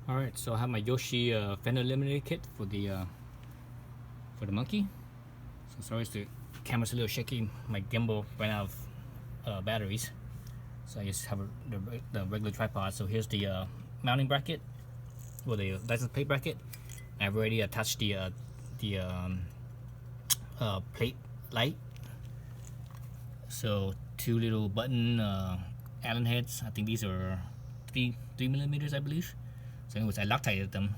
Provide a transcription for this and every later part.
Alright, so I have my Yoshi fender eliminator kit for the monkey. So sorry if the camera's a little shaky. My gimbal ran out of batteries, so I just have the regular tripod. So here's the mounting bracket, or the license plate bracket. I've already attached the plate light. So two little button Allen heads. I think these are 3mm, I believe. So anyways, I Loctited them.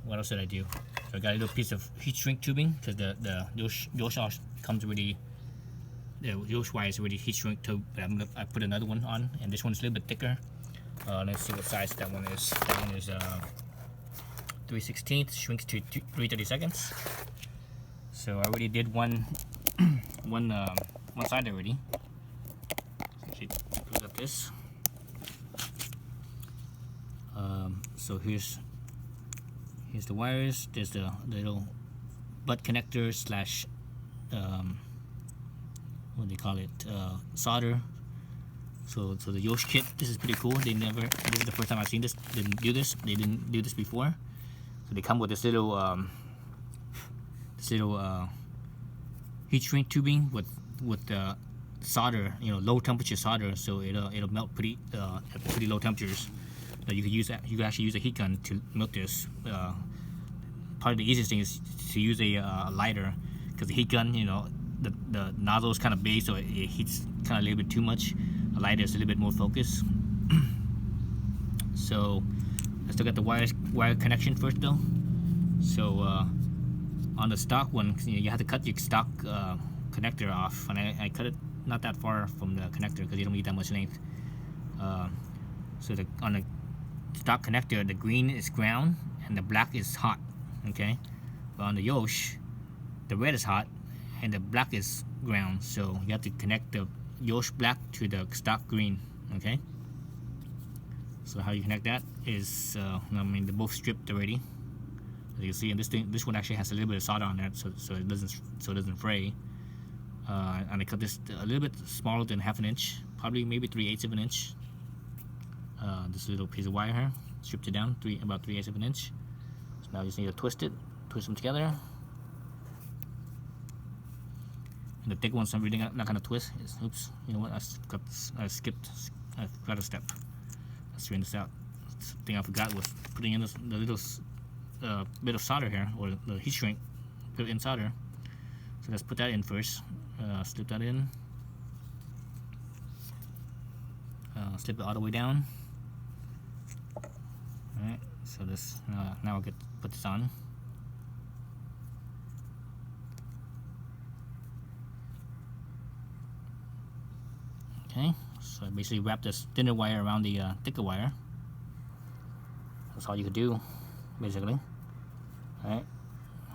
What else did I do? So I got a little piece of heat shrink tubing, because the Yosh comes already. The Yosh wire is already heat shrink tube, but I put another one on, and this one's a little bit thicker. Let's see what size that one is. That one is 3/16, shrinks to 3/32. So I already did one side already. Actually, close up this. So here's the wires. There's the little butt connector slash what do they call it, solder. So the Yosh kit, this is pretty cool. This is the first time I've seen this. They didn't do this before. So they come with this little heat shrink tubing with solder, low temperature solder, so it'll melt pretty at pretty low temperatures. You could actually use a heat gun to melt this. Probably the easiest thing is to use a lighter, because the heat gun, the nozzle is kind of big, so it heats kind of a little bit too much. A lighter is a little bit more focused. So I still got the wire connection first though. So on the stock one, you have to cut your stock connector off, and I cut it not that far from the connector because you don't need that much length. So on the stock connector, the green is ground and the black is hot. Okay, but on the Yosh, the red is hot and the black is ground. So you have to connect the Yosh black to the stock green. Okay. So how you connect that is, they're both stripped already. As you can see, and this one actually has a little bit of solder on it, so it doesn't fray. And I cut this a little bit smaller than half an inch, probably maybe 3/8 of an inch. This little piece of wire here, stripped it down about 3/8 of an inch. So now you just need to twist them together. And the thick ones I'm really not gonna twist. Oops, you know what? I forgot a step. Let's straighten this out. The thing I forgot was putting in the little bit of solder here, or the heat shrink built-in solder. So let's put that in first. Slip that in. Slip it all the way down. Alright, so this now I'll put this on. Okay, so I basically wrap this thinner wire around the thicker wire. That's all you could do, basically. Alright,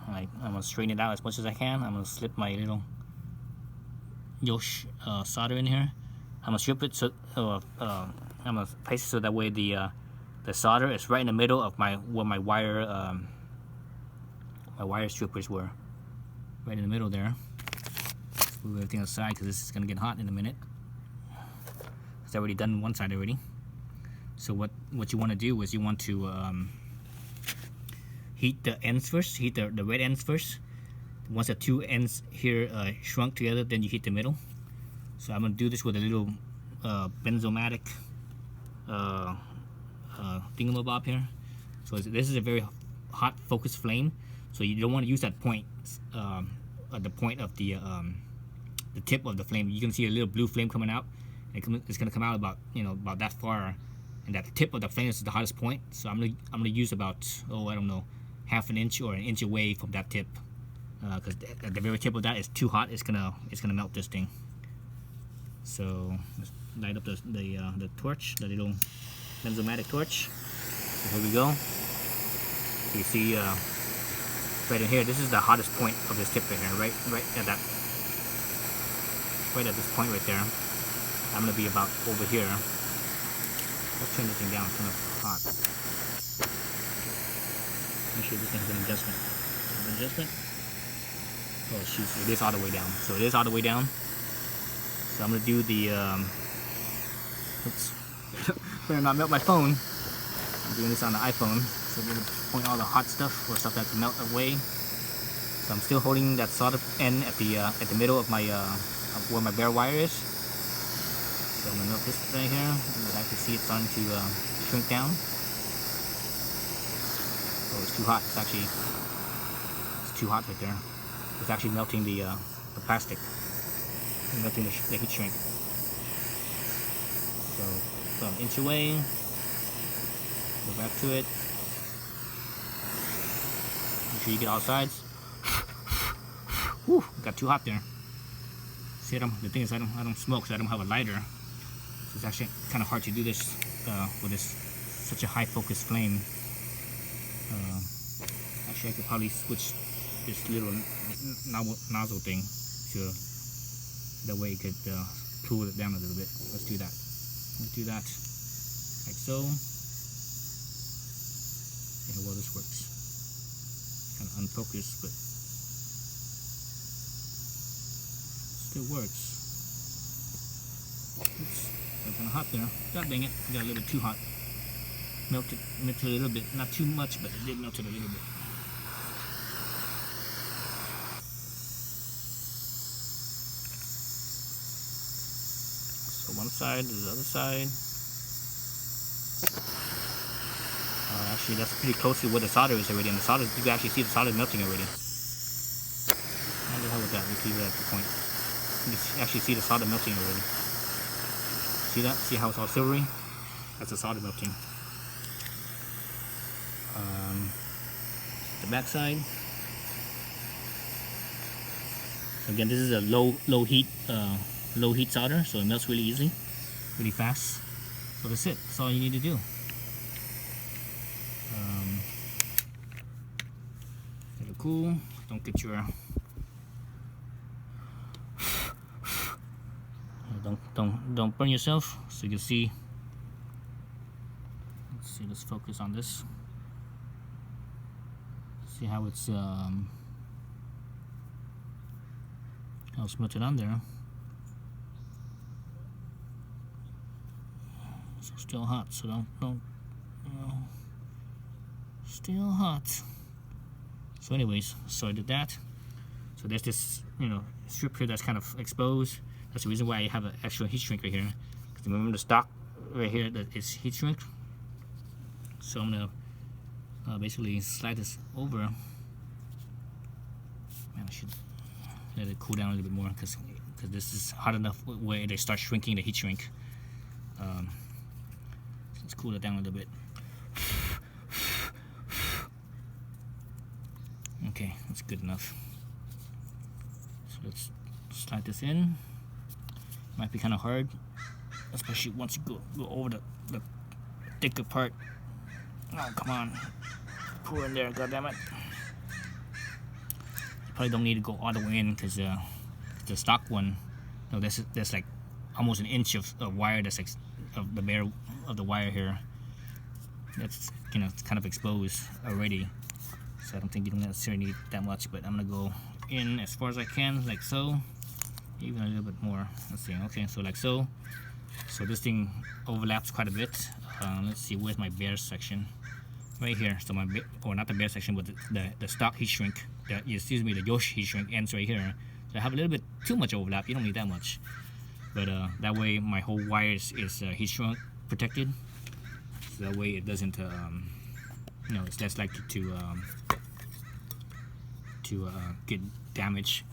I'm gonna straighten it out as much as I can. I'm gonna slip my little Yosh solder in here. I'm gonna strip it so I'm gonna place it so that way the solder is right in the middle of where my wire strippers were, right in the middle there. Move everything aside because this is gonna get hot in a minute. It's already done one side already. So what you want to do is you want to heat the ends first. Heat the red ends first. Once the two ends here shrunk together, then you heat the middle. So I'm gonna do this with a little benzomatic thingamabob here. So this is a very hot focused flame. So you don't want to use that point at the point of the tip of the flame. You can see a little blue flame coming out. It's gonna come out about about that far, and that tip of the flame is the hottest point. So I'm gonna use about I don't know, half an inch or an inch away from that tip, because at the very tip of that is too hot. It's gonna melt this thing. So let's light up the torch, the little benzomatic torch. So here we go. You see right in here. This is the hottest point of this tip right here, right at this point right there. I'm gonna be about over here. Let's turn this thing down. It's kind of hot. Make sure this thing has an adjustment. Oh shoot! It is all the way down. So it is all the way down. So I'm gonna do the. Oops. Better not melt my phone. I'm doing this on the iPhone, so I'm gonna point all the hot stuff or stuff that's melt away. So I'm still holding that soldered end at the middle of my of where my bare wire is. So I'm gonna melt this right here. You can actually see it starting to shrink down. Oh, it's too hot. It's too hot right there. It's actually melting the plastic, melting the heat shrink. So an inch away. Go back to it. Make sure you get all sides. Whew, got too hot there. See, the thing is I don't smoke, so I don't have a lighter. So it's actually kind of hard to do this with such a high focus flame. Actually, I could probably switch this little nozzle thing to that way it could cool it down a little bit. Let's do that. Let's do that like so. See how well this works. Kind of unfocused, but still works. Oops, got kind of hot there. God dang it, I got a little bit too hot. Melted a little bit, not too much, but it did melt it a little bit. So one side to the other side. Actually, that's pretty close to where the solder is already, and the solder, you can actually see the solder melting already. How the hell with that? Let's leave it at the point. You can actually see the solder melting already. See that? See how it's all silvery? That's the solder melting. The back side. Again, this is a low heat solder, so it melts really easily, really fast. So that's it. That's all you need to do. Let it cool. Don't get your don't burn yourself. So you can see. Let's see. Let's focus on this. See how it's melted on there. So still hot. So don't. Still hot. So anyways, so I did that. So there's this, strip here that's kind of exposed. That's the reason why I have an extra heat shrink right here. Because remember the stock right here that is heat shrink. So I'm gonna basically slide this over. Man, I should let it cool down a little bit more because this is hot enough where they start shrinking the heat shrink. Let's cool it down a little bit. Okay, that's good enough. So let's slide this in. Might be kind of hard, especially once you go over the thicker part. Oh, come on. Pull in there, goddammit. You probably don't need to go all the way in because the stock one, there's like almost an inch of wire that's like of the bare of the wire here. That's it's kind of exposed already. So I don't think you don't necessarily need that much, but I'm gonna go in as far as I can, like so, even a little bit more. Let's see. Okay, so like so. So this thing overlaps quite a bit. Let's see, where's my bare section? Right here. So my not the bare section, but the stock heat shrink. The Yoshi heat shrink ends right here. So I have a little bit too much overlap. You don't need that much, but that way my whole wire is heat shrink protected. So that way it doesn't. It's less likely to get damaged.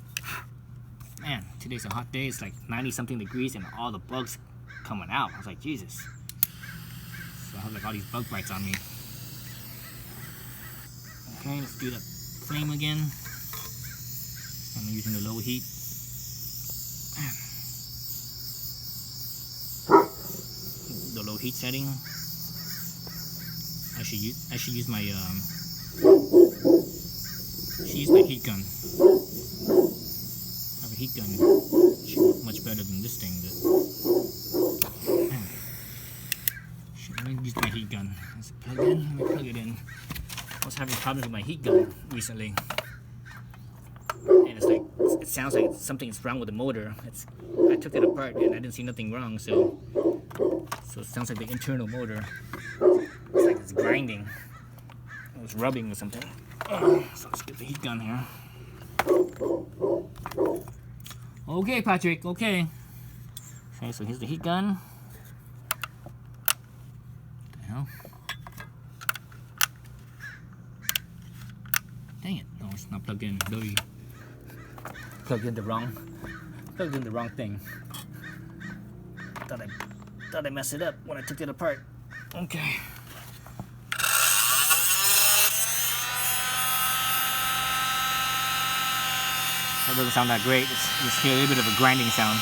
Man, today's a hot day. It's like 90-something degrees and all the bugs coming out. I was like, Jesus. So I have like all these bug bites on me. Okay, let's do that flame again. I'm using the low heat. The low heat setting. I should use my heat gun. I have a heat gun. Should work much better than this thing. Let me use my heat gun. Is it plugged in? Let me plug it in. I was having problems with my heat gun recently, and it's like it sounds like something is wrong with the motor. I took it apart and I didn't see nothing wrong. So it sounds like the internal motor. It's like it's grinding. grinding. It was rubbing or something. So let's get the heat gun here. Okay, Patrick. Okay. Okay, so here's the heat gun. What the hell? Dang it! No, it's not plugged in. Really plugged in the wrong thing. Thought I messed it up when I took it apart. Okay. That doesn't sound that great. It's just hear a little bit of a grinding sound.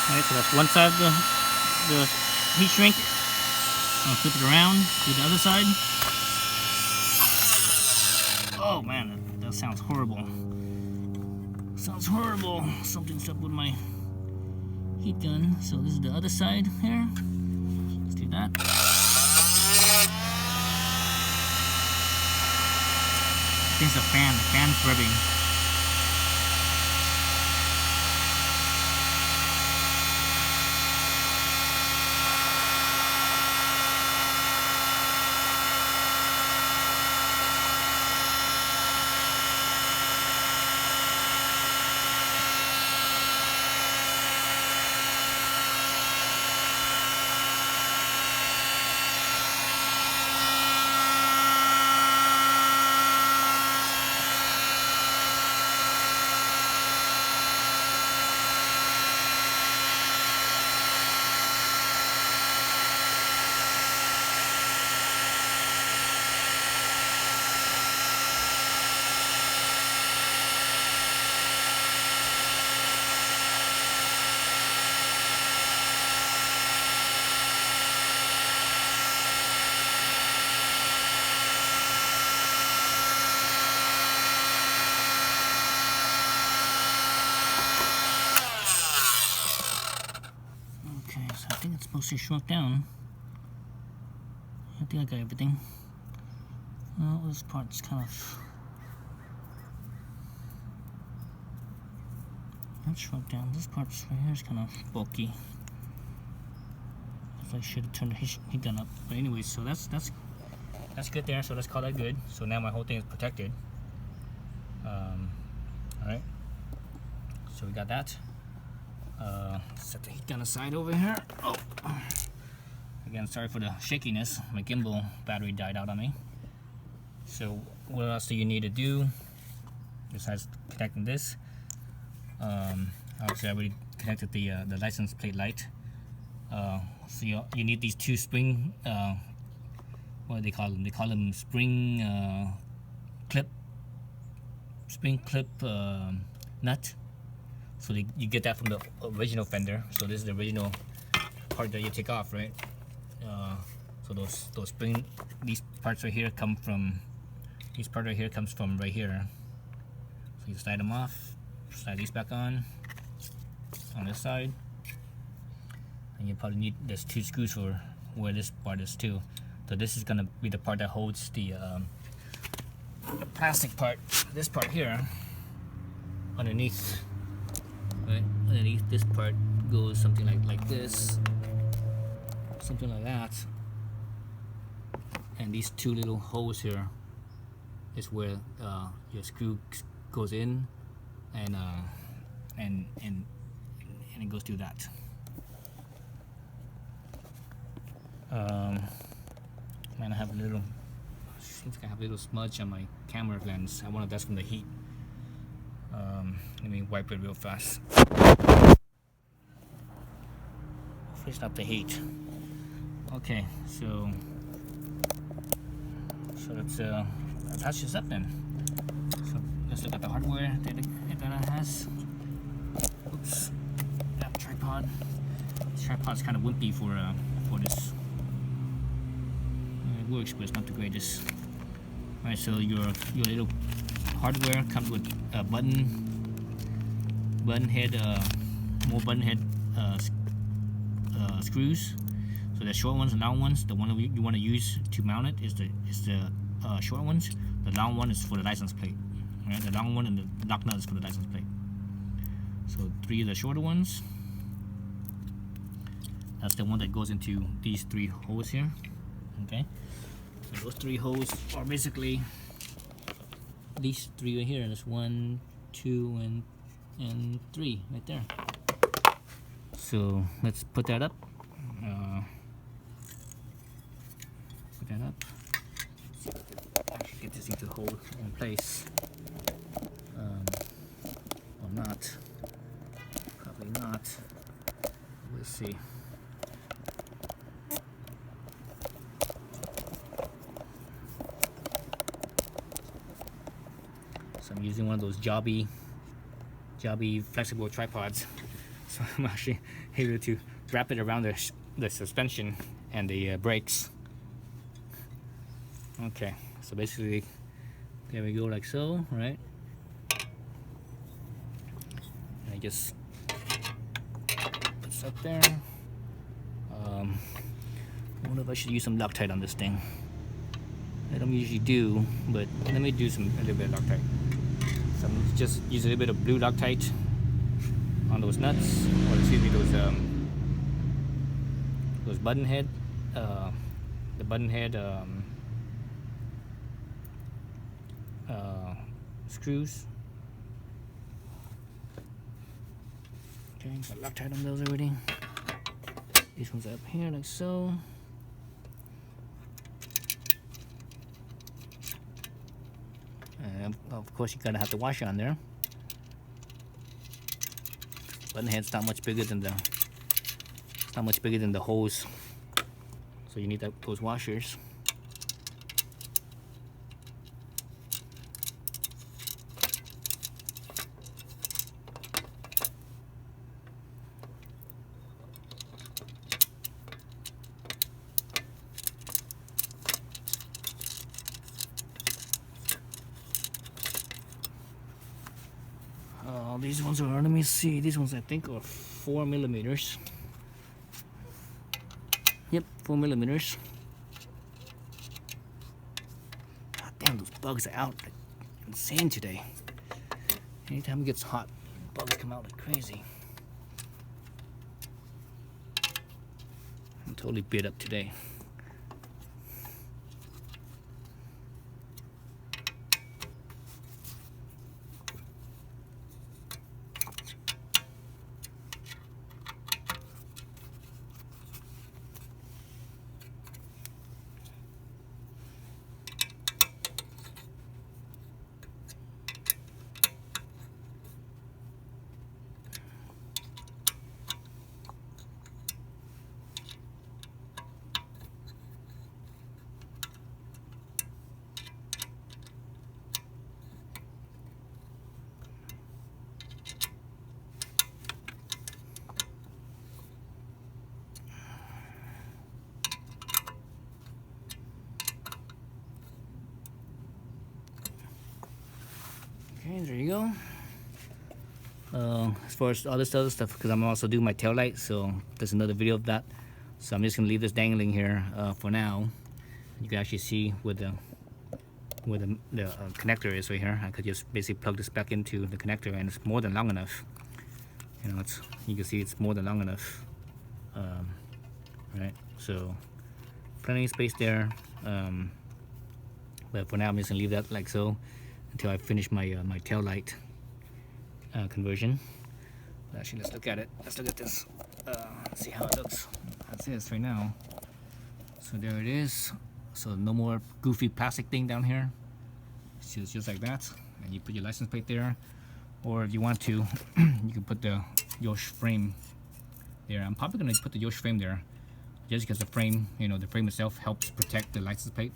Alright, so that's one side of the heat shrink. I'll flip it around to the other side. Oh man, that sounds horrible. Sounds horrible. Something's up with my heat gun. So this is the other side here. Let's do that. I think it's the fan. The fan's rubbing. I think it's mostly shrunk down. I think I got everything. Well, this part's kind of not shrunk down. This part's right here is kind of bulky. I should have turned the heat gun up. But anyways, so that's good there. So let's call that good. So now my whole thing is protected. All right. So we got that. Set the heat gun aside over here. Oh, again, sorry for the shakiness. My gimbal battery died out on me. So what else do you need to do besides connecting this? Obviously I already connected the license plate light. So you need these two spring, what do they call them? They call them spring clip nut. So you get that from the original fender. So this is the original part that you take off, right? So those spring, these parts right here come from, this part right here comes from right here. So you slide them off, slide these back on this side, and you probably need, there's 2 screws for where this part is too. So this is gonna be the part that holds the plastic part, this part here, underneath. Right, underneath this part goes something like this, something like that, and these 2 little holes here is where your screw goes in, and it goes through that. Man, I have a little, seems like I have a little smudge on my camera lens. I wonder if that's from the heat. Let me wipe it real fast. Hopefully it's not the heat. Okay, so let's attach this up then. So let's look at the hardware that it has. Oops, that tripod. This tripod's kind of wimpy for this. It works, but it's not the greatest. Alright, so your little hardware comes with a button head, more button head screws. So the short ones and long ones. The one that you want to use to mount it is the short ones. The long one is for the license plate. Right, the long one and the lock nut is for the license plate. So 3 of the shorter ones. That's the one that goes into these 3 holes here. Okay, so those 3 holes are basically these 3 right here. There's 1, 2, and 3 right there. So let's put that up. Put that up. See if I can actually get this thing to hold in place. Or not. Probably not. Let's see. So I'm using one of those jobby flexible tripods. So I'm actually able to wrap it around the suspension and the brakes. Okay, so basically there we go, like so, right? And I just put this up there. I wonder if I should use some Loctite on this thing. I don't usually do, but let me do a little bit of Loctite. So I'm just use a little bit of blue Loctite on those nuts, or excuse me, those button head, the button head screws. Okay, got Loctite on those already. These ones are up here like so. Of course, you gotta have the washer on there. Button head's not much bigger than the hose, so you need those washers. These ones are, let me see, these ones I think are 4 millimeters. Yep, 4 millimeters. God damn, those bugs are out like insane today. Anytime it gets hot, bugs come out like crazy. I'm totally bit up today. as far as all this other stuff, because I'm also doing my tail light, so there's another video of that. So I'm just gonna leave this dangling here for now. You can actually see where the connector is right here. I could just basically plug this back into the connector, and it's more than long enough. You know, you can see it's more than long enough. Right, so plenty of space there. But for now, I'm just gonna leave that like so until I finish my my tail light conversion. But actually, let's look at it. Let's look at this. See how it looks. That's it right now. So there it is. So no more goofy plastic thing down here. It's just like that, and you put your license plate there, or if you want to, you can put the Yosh frame there. I'm probably gonna put the Yosh frame there, just because the frame, you know, the frame itself helps protect the license plate.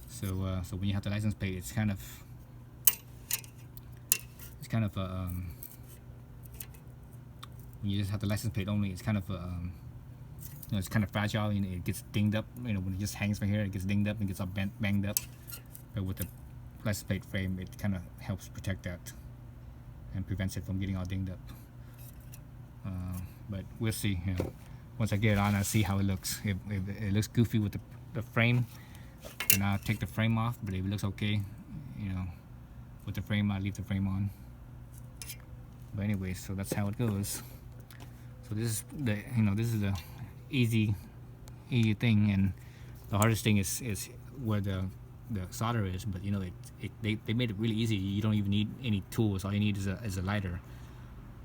So so when you have the license plate, it's kind of when you just have the license plate only, it's kind of you know, it's kind of fragile, and it gets dinged up. You know, when it just hangs from here, it gets dinged up and gets all banged up. But with the license plate frame, it kind of helps protect that and prevents it from getting all dinged up. But we'll see. You know, once I get it on, I'll see how it looks. If it looks goofy with the frame, then I'll take the frame off. But if it looks okay, you know, with the frame, I'll leave the frame on. But anyway, so that's how it goes. So this is the easy thing, and the hardest thing is where the solder is. But you know, they made it really easy. You don't even need any tools. All you need is a lighter.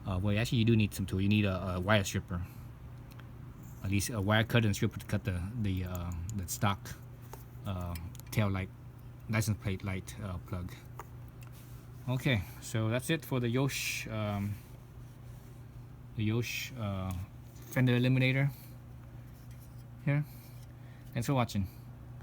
Well, actually, you do need some tool. You need a wire stripper, at least a wire cutter and stripper to cut the stock tail light, license plate light plug. Okay, so that's it for the Yosh fender eliminator here. Thanks for watching.